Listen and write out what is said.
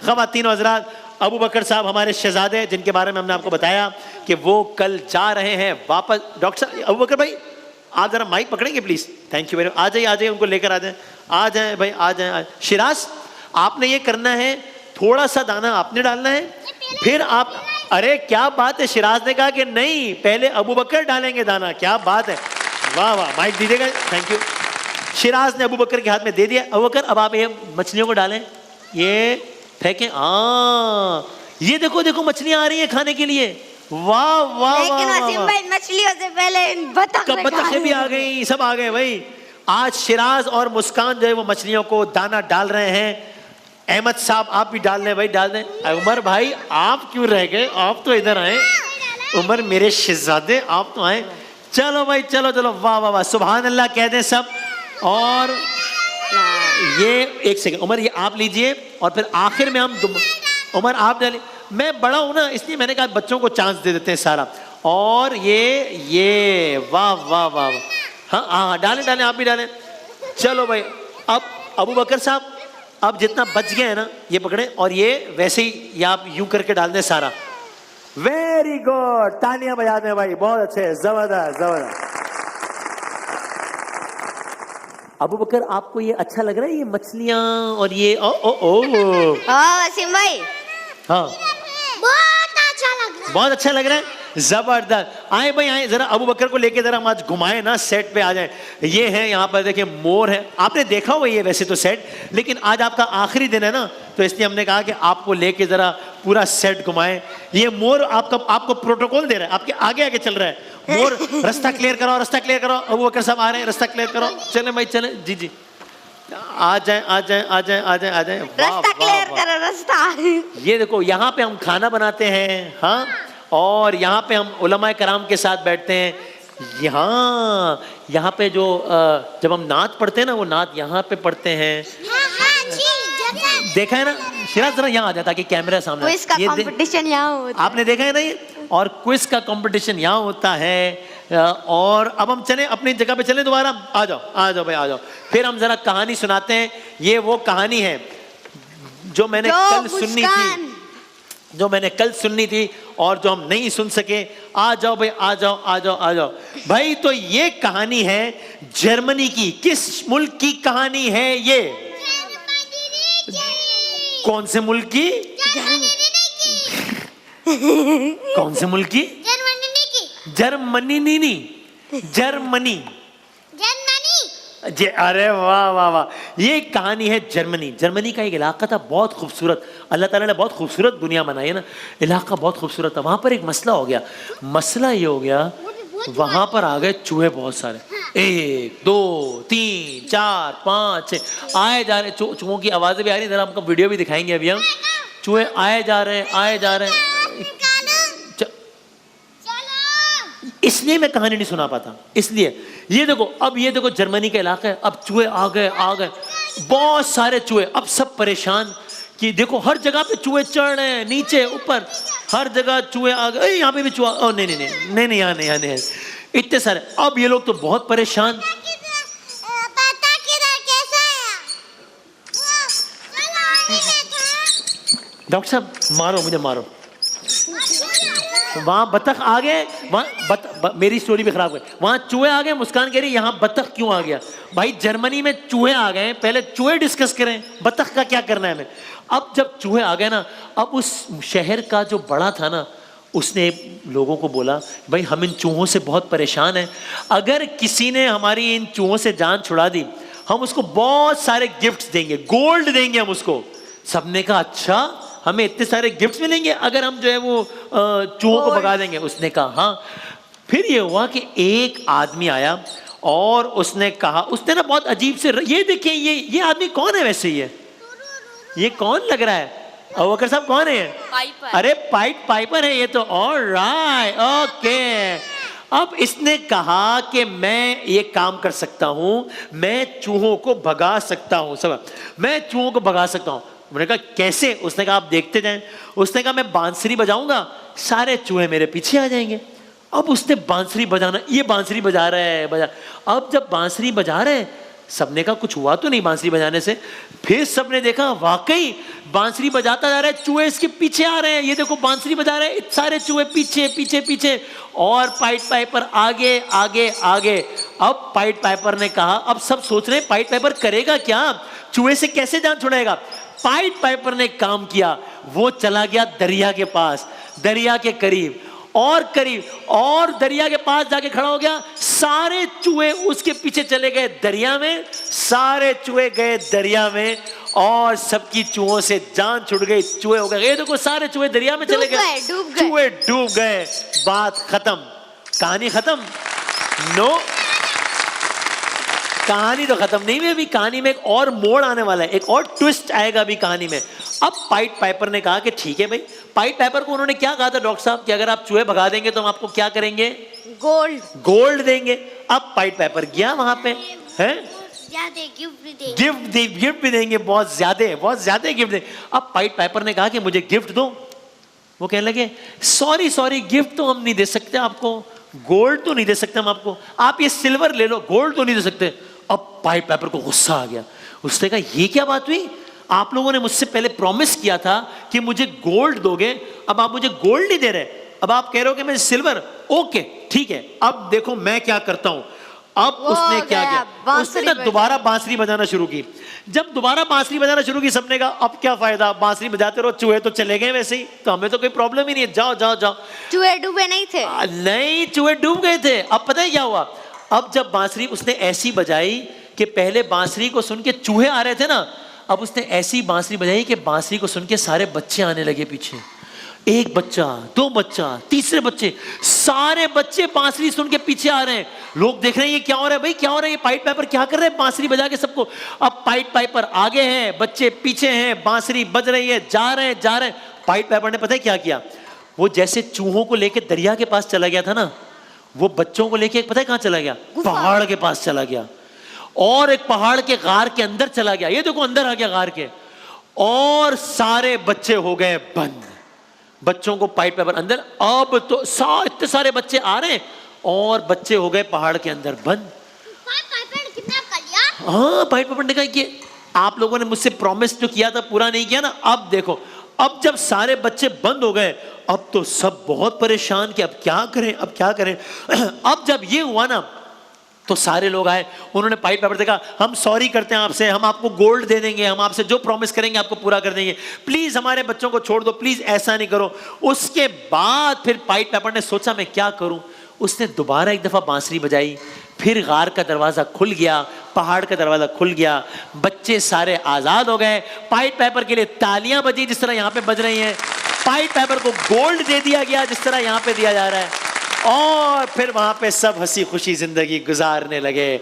ख़वातीन हज़रात, अबू बकर साहब हमारे शहजादे, जिनके बारे में हमने आपको बताया कि वो कल जा रहे हैं वापस। डॉक्टर साहब, अबू बकर भाई आप ज़रा माइक पकड़ेंगे please? Thank you very much. आ जाइए, उनको लेकर आ जाएं, आ जाएं भाई, आ जाएं। शिराज, आपने ये करना है, थोड़ा सा दाना आपने डालना है, फिर आप, अरे क्या बात है, शिराज ने कहा कि नहीं पहले अबू बकर डालेंगे दाना, क्या बात है, वाह वाह, माइक दीजिएगा, थैंक यू। शिराज ने अबू बकर के हाथ में दे दिया। अबू बकर अब आप ये मछलियों को डालें, ये फेंकें। ये देखो देखो मछलियां आ रही हैं खाने के लिए, वाह वाह। लेकिन वसीम भाई मछलियों से पहले बतखें भी आ गई, सब आ गए भाई। आज शिराज और मुस्कान जो है वो मछलियों को दाना डाल रहे हैं। अहमद साहब आप भी डाल दें भाई, डाल दें। उमर भाई आप क्यों रह गए, आप तो इधर आए। उमर मेरे शहजादे आप तो आए। चलो भाई, चलो चलो, वाह वाह वाह, सुभान अल्लाह कह दें सब। और ये एक सेकंड उमर, ये आप लीजिए और फिर आखिर में हम उमर आप डालिए। मैं बड़ा हूं ना, इसलिए मैंने कहा बच्चों को चांस दे देते हैं सारा। और ये वाह वाह वाह, हाँ हाँ डालें डालें, आप भी डालें। चलो भाई, अब अबू बकर साहब अब जितना बच गया है ना ये पकड़े, और ये वैसे ही ये आप यूं करके डाल दें सारा। वेरी गुड, तालियां बजा दें भाई, बहुत अच्छे, जबरदस्त जबरदस्त। अबू बकर आपको ये अच्छा लग रहा है, ये मछलियां और ये ओ ओ ओ वसीम भाई, हाँ बहुत अच्छा लग रहा है, बहुत अच्छा लग रहा है, जबरदस्त। आए भाई आए, जरा अबू बकर को लेके जरा हम आज घुमाए ना, सेट पे आ जाए। ये है यहाँ पर देखिए मोर है, आपने देखा हुआ ये वैसे तो सेट, लेकिन आज आपका आखिरी दिन है ना, तो इसलिए हमने कहा कि आपको लेके जरा पूरा सेट घुमाए। ये मोर आपको प्रोटोकॉल दे रहा है, आपके आगे आगे चल रहा है। मोर रास्ता क्लियर करो, रास्ता क्लियर करो। अबू बकर साहब आ रहे हैं, रास्ता क्लियर करो। चले भाई चले, जी जी आ जाए आ जाए आ जाए आ जाए आ जाए। रास्ता क्लियर करो, रास्ता। ये देखो यहाँ पे हम खाना बनाते हैं, हाँ, और यहाँ पे हम उलमाए कराम के साथ बैठते हैं। यहाँ पे जो जब हम नात पढ़ते हैं ना, वो नात यहाँ पे पढ़ते हैं। देखा है ना शिराज, जरा यहाँ आ जाता कि कैमरा सामने। क्विज का कंपटीशन यहाँ होता है, आपने देखा है ना ये, और क्विज का कंपटीशन यहाँ होता है। और अब हम चले अपनी जगह पे, चले दोबारा, आ जाओ भाई आ जाओ। फिर हम जरा कहानी सुनाते हैं। ये वो कहानी है जो मैंने कल सुननी थी और जो हम नहीं सुन सके। आ जाओ भाई, आ जाओ आ जाओ आ जाओ भाई। तो ये कहानी है जर्मनी की। किस मुल्क की कहानी है ये? कौन से मुल्क की? कौन से मुल्क की? जर्मनी। जी, अरे वाह वाह वाह, ये कहानी है जर्मनी का एक इलाका था बहुत खूबसूरत। अल्लाह ताला ने बहुत खूबसूरत दुनिया बनाई है ना, इलाका बहुत खूबसूरत था। वहां पर एक मसला हो गया। मसला ये हो गया, वहां पर आ गए चूहे बहुत सारे, 1 2 3 4 5 6 आए जा रहे। चूहों की आवाजें भी आ रही, जरा हमको वीडियो भी दिखाएंगे अभी हम। चूहे आए जा रहे हैं। इसलिए मैं कहानी नहीं सुना पाता, इसलिए। ये देखो, अब ये देखो जर्मनी का इलाका है, अब चूहे आ गए बहुत सारे चूहे। अब सब परेशान कि देखो हर जगह पे चूहे चढ़ रहे हैं, नीचे ऊपर हर जगह चूहे आ गए। यहाँ पे भी चूहा, ओ नहीं यहाँ नहीं, इतने सारे। अब ये लोग तो बहुत परेशान। डॉक्टर साहब मारो मुझे, मारो। वहां बतख आ गए, वहां मेरी स्टोरी भी खराब हुई। वहां चूहे आ गए, मुस्कान कह रही यहाँ बतख क्यों आ गया? भाई जर्मनी में चूहे आ गए, पहले चूहे डिस्कस करें, बतख का क्या करना है हमें। अब जब चूहे आ गए ना, अब उस शहर का जो बड़ा था ना, उसने लोगों को बोला भाई हम इन चूहों से बहुत परेशान हैं, अगर किसी ने हमारी इन चूहों से जान छुड़ा दी, हम उसको बहुत सारे गिफ्ट्स देंगे, गोल्ड देंगे हम उसको। सबने कहा अच्छा, हमें इतने सारे गिफ्ट्स मिलेंगे अगर हम जो है वो चूहों को भगा देंगे? उसने कहा हाँ। फिर ये हुआ कि एक आदमी आया और उसने कहा, उसने ना बहुत अजीब से, ये देखिए ये आदमी कौन है वैसे? ये कौन लग रहा है? अबू बकर साहब कौन है? पाइपर। अरे पाइपर है ये तो। Alright, okay. अब इसने कहा कि मैं ये काम कर सकता हूं, मैं चूहों को भगा सकता हूं, सब मैं चूहों को भगा सकता हूं। मैंने कहा कैसे? उसने कहा आप देखते जाएं। उसने कहा मैं बांसुरी बजाऊंगा, सारे चूहे मेरे पीछे आ जाएंगे। अब उसने बांसुरी बजाना, ये बांसुरी बजा रहा है, अब जब बांसुरी बजा रहे हैं सबने कहा कुछ हुआ तो नहीं बांसुरी बजाने से। फिर सबने देखा वाकई बांसुरी बजाता जा रहा है, चूहे इसके पीछे आ रहे हैं। ये देखो बांसुरी बजा रहे हैं, सारे चूहे पीछे पीछे पीछे, और पाइट पाइपर आगे आगे आगे। अब पाइट पाइपर ने कहा, अब सब सोच रहे हैं पाइट पाइपर करेगा क्या, चूहे से कैसे जान छुड़ाएगा। पाइट पाइपर ने काम किया, वो चला गया दरिया के पास, दरिया के करीब और करीब, और दरिया के पास जाके खड़ा हो गया। सारे चूहे उसके पीछे चले गए दरिया में, सारे चूहे गए दरिया में, और सबकी चूहों से जान छुट गई। चूहे हो गए, ये देखो सारे चूहे दरिया में चले गए, चूहे डूब गए। बात खत्म, कहानी खत्म। नो, कहानी तो खत्म नहीं हुई अभी, कहानी में एक और मोड़ आने वाला है, एक और ट्विस्ट आएगा अभी कहानी में। अब पाइट पाइपर ने कहा कि ठीक है भाई। पाइट पाइपर को उन्होंने क्या कहा था डॉक्टर साहब कि अगर आप चूहे भगा देंगे तो हम आपको क्या करेंगे, गोल्ड, गोल्ड देंगे। अब पाइट पाइपर गया वहां पे, है गिफ्ट भी देंगे, बहुत ज्यादा गिफ्ट देंगे। अब पाइट पाइपर ने कहा कि मुझे गिफ्ट दो। वो कहने लगे सॉरी गिफ्ट तो हम नहीं दे सकते आपको, गोल्ड तो नहीं दे सकते हम आपको, आप ये सिल्वर ले लो, गोल्ड तो नहीं दे सकते। अब पाइट पाइपर को गुस्सा आ गया, उसने कहा ये क्या बात हुई, आप लोगों ने मुझसे पहले प्रॉमिस किया था कि मुझे गोल्ड दोगे, अब आप मुझे गोल्ड नहीं दे रहे, अब आप कह रहे हो कि मैं सिल्वर। ओके ठीक है, अब देखो मैं क्या करता हूं। अब उसने क्या किया, उसने ना दोबारा बांसुरी बजाना शुरू की। जब दोबारा बांसुरी बजाना शुरू की, सबने कहा अब क्या फायदा, बांसुरी बजाते रहो, चूहे तो चले गए वैसे ही, तो हमें तो कोई प्रॉब्लम ही नहीं है, जाओ जाओ जाओ। चूहे डूबे नहीं थे, नहीं चूहे डूब गए थे। अब पता है क्या हुआ, अब जब बांसुरी उसने ऐसी बजाई कि पहले बांसुरी को सुन के चूहे आ रहे थे ना, अब उसने ऐसी बांसुरी बजाई कि बांसुरी को सुन के सारे बच्चे आने लगे पीछे। एक बच्चा, दो बच्चा, तीसरे बच्चे, सारे बच्चे बांसुरी सुन के पीछे आ रहे हैं। लोग देख रहे हैं ये क्या हो रहा है भाई, क्या हो रहा है, ये पाइट पाइपर क्या कर रहे हैं बांसुरी बजा के सबको। अब पाइट पाइपर आगे हैं, बच्चे पीछे हैं, बांसुरी बज रही है, जा रहे हैं। पाइट पाइपर ने पता है क्या किया, वो जैसे चूहों को लेके दरिया के पास चला गया था ना, वो बच्चों को लेके पता है कहां चला गया, पहाड़ के पास चला गया, और एक पहाड़ के गार के अंदर चला गया। ये देखो अंदर आ गया गार के, और सारे बच्चे हो गए बंद। बच्चों को पाइट पाइपर अंदर, अब तो इतने सारे बच्चे आ रहे हैं, और बच्चे हो गए पहाड़ के अंदर बंद। हाँ पाइट पाइपर ने कहा कि आप लोगों ने मुझसे प्रॉमिस जो किया था पूरा नहीं किया ना। अब देखो, अब जब सारे बच्चे बंद हो गए, अब तो सब बहुत परेशान कि अब क्या करें, अब क्या करें। अब जब ये हुआ ना, तो सारे लोग आए, उन्होंने पाइट पाइपर से कहा हम सॉरी करते हैं आपसे, हम आपको गोल्ड दे देंगे, हम आपसे जो प्रॉमिस करेंगे आपको पूरा कर देंगे, प्लीज हमारे बच्चों को छोड़ दो, प्लीज ऐसा नहीं करो। उसके बाद फिर पाइट पाइपर ने सोचा मैं क्या करूं, उसने दोबारा एक दफा बांसुरी बजाई, फिर गार का दरवाजा खुल गया, पहाड़ का दरवाजा खुल गया, बच्चे सारे आजाद हो गए। पाइट पाइपर के लिए तालियां बजी जिस तरह यहाँ पे बज रही हैं, पाइट पाइपर को गोल्ड दे दिया गया जिस तरह यहाँ पे दिया जा रहा है, और फिर वहां पे सब हंसी खुशी जिंदगी गुजारने लगे।